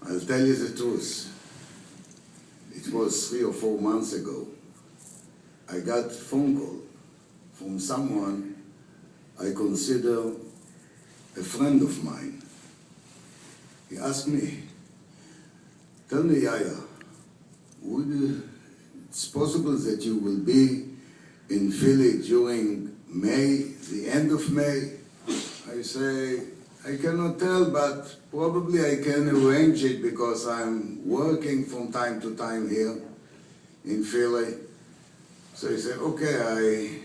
I'll tell you the truth. It was 3 or 4 months ago. I got a phone call from someone I consider a friend of mine. He asked me, tell me, Yaya, it's possible that you will be in Philly during May, the end of May? I say, I cannot tell, but probably I can arrange it because I'm working from time to time here in Philly. So he said, okay,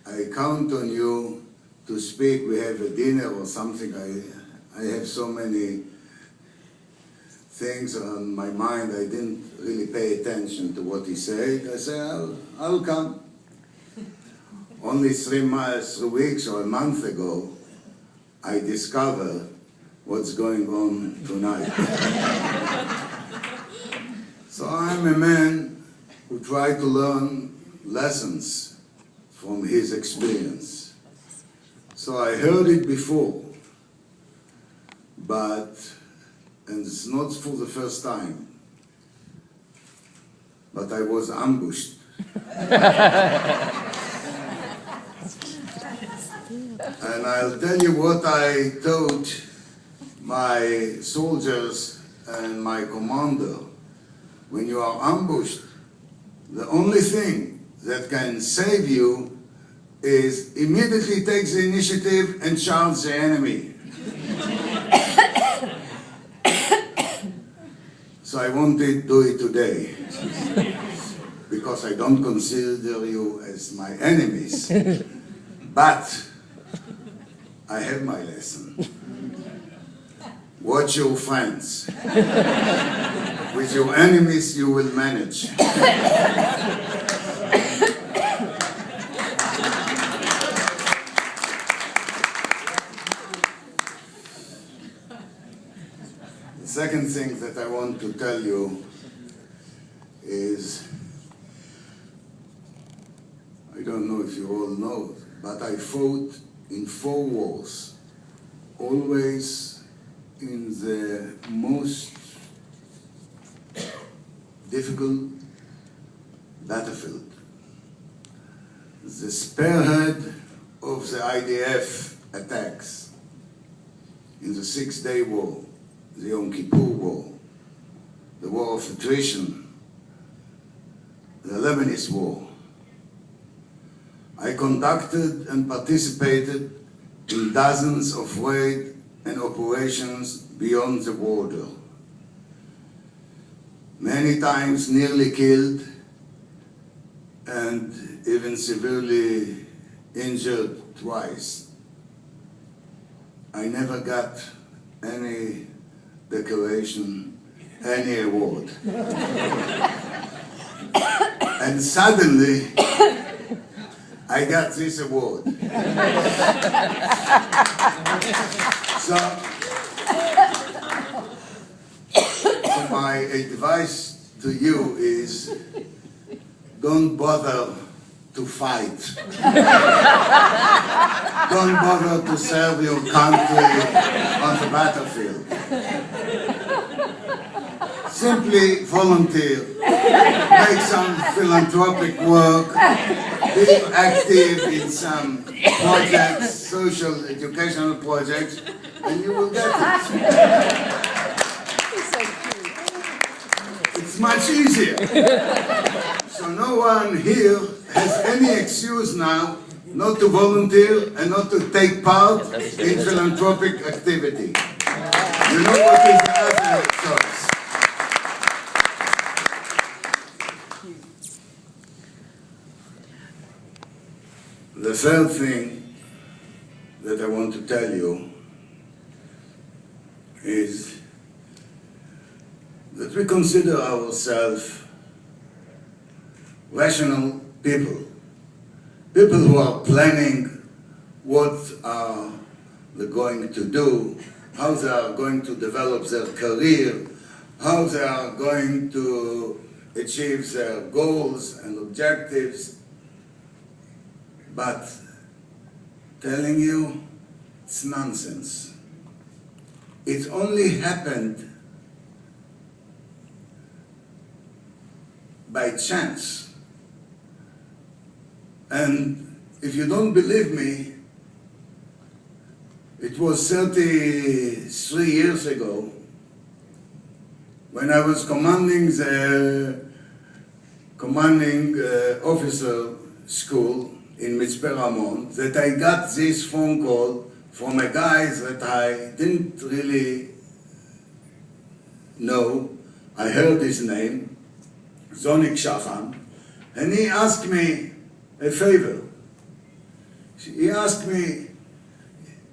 I count on you to speak. We have a dinner or something. I have so many things on my mind. I didn't really pay attention to what he said. I said, I'll come. Only 3 weeks or a month ago, I discovered what's going on tonight. So I'm a man who tried to learn lessons from his experience. So I heard it before, and it's not for the first time, but I was ambushed. And I'll tell you what I told my soldiers and my commander. When you are ambushed, the only thing that can save you is immediately take the initiative and charge the enemy. So I wanted to do it today, because I don't consider you as my enemies, but I have my lesson. Watch your friends. With your enemies, you will manage. The second thing that I want to tell you is, I don't know if you all know, but I fought in 4 wars, always in the most difficult battlefield. The spearhead of the IDF attacks in the 6-Day War, the Yom Kippur War, the War of Attrition, the Lebanese War. I conducted and participated in dozens of raids and operations beyond the border. Many times nearly killed and even severely injured twice. I never got any decoration, any award. And suddenly, I got this award. So my advice to you is, don't bother to fight. Don't bother to serve your country on the battlefield. Simply volunteer, make some philanthropic work, be active in some projects, social, educational projects, and you will get it. It's much easier. So no one here has any excuse now not to volunteer and not to take part in philanthropic activity. You know what is the other choice? The third thing that I want to tell you is that we consider ourselves rational people, people who are planning what are they going to do, how they are going to develop their career, how they are going to achieve their goals and objectives. But telling you It's nonsense. It only happened by chance. And if you don't believe me, it was 33 years ago when I was commanding the officer school in Mitzpe Ramon that I got this phone call from a guy that I didn't really know. I heard his name, Zonic, and he asked me a favor. He asked me,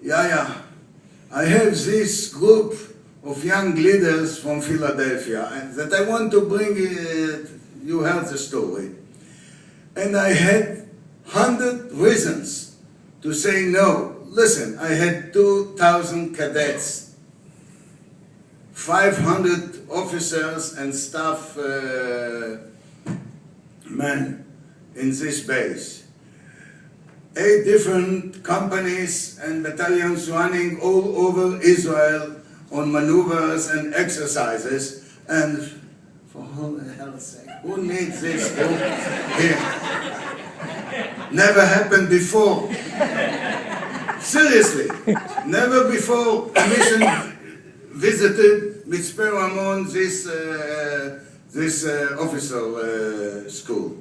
Yaya, I have this group of young leaders from Philadelphia and that I want to bring it. You heard the story. And I had 100 reasons to say no. Listen, I had 2,000 cadets, 500 officers and staff men in this base. 8 different companies and battalions running all over Israel on maneuvers and exercises. And for all hell's sake, who needs this group here? Never happened before. Seriously, never before a mission visited Mitzpe Ramon, this officer school.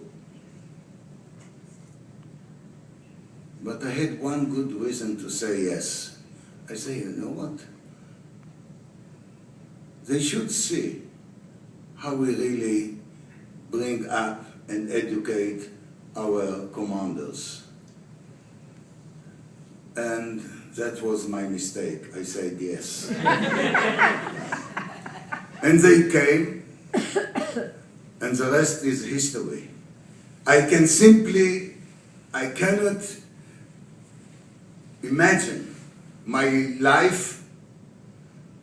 But I had one good reason to say yes. I say, you know what? They should see how we really bring up and educate our commanders. And that was my mistake. I said yes. And they came, and the rest is history. I cannot imagine my life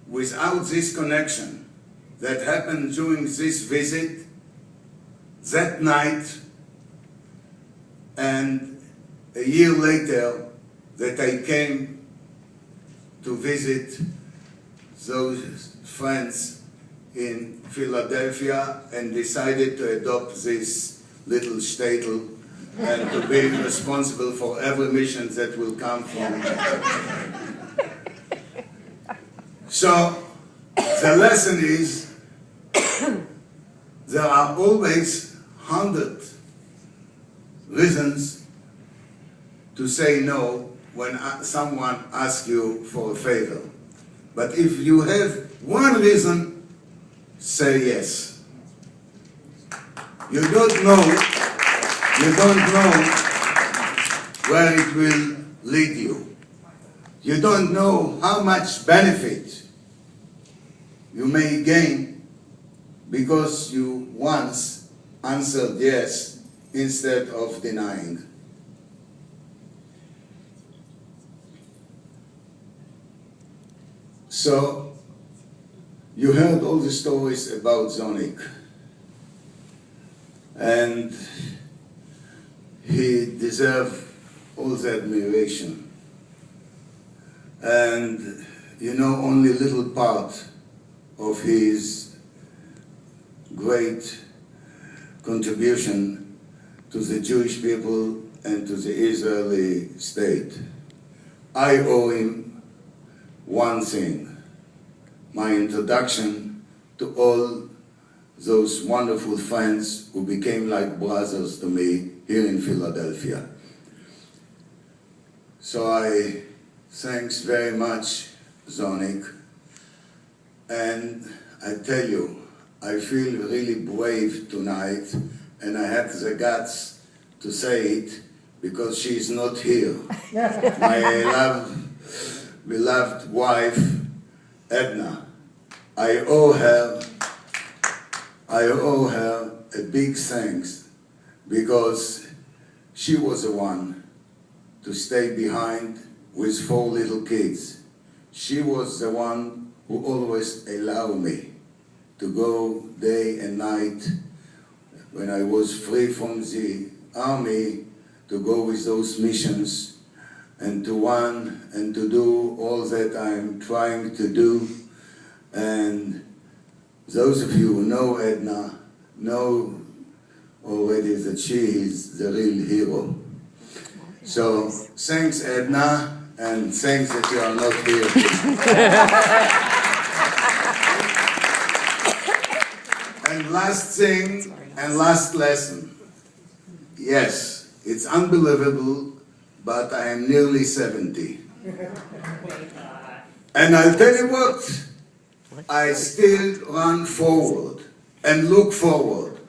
without this connection that happened during this visit, that night, and a year later that I came to visit those friends in Philadelphia and decided to adopt this little shtetl and to be responsible for every mission that will come from. So the lesson is there are always 100 reasons to say no when someone asks you for a favor. But if you have one reason, say yes. You don't know where it will lead you. You don't know how much benefit you may gain because you once answered yes instead of denying. So, you heard all the stories about Zonic, and he deserves all the admiration. And you know only a little part of his great contribution to the Jewish people and to the Israeli state. I owe him one thing, my introduction to all those wonderful friends who became like brothers to me here in Philadelphia. So I thanks very much, Zonic, and I tell you, I feel really brave tonight, and I have the guts to say it because she is not here. My beloved wife, Edna. I owe her a big thanks because she was the one to stay behind with 4 little kids. She was the one who always allowed me to go day and night when I was free from the army to go with those missions and to run and to do all that I'm trying to do. And those of you who know Edna know already that she is the real hero. So thanks, Edna, and thanks that you are not here. And last thing, and last lesson. Yes, it's unbelievable, but I am nearly 70. And I'll tell you what, I still run forward and look forward.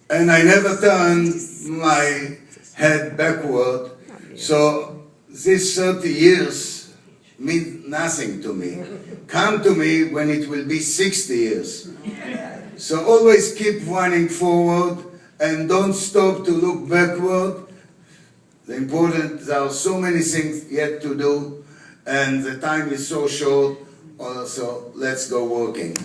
And I never turn my head backward. So these 30 years mean nothing to me. Come to me when it will be 60 years. So always keep running forward and don't stop to look backward. There are so many things yet to do, and the time is so short, so let's go working.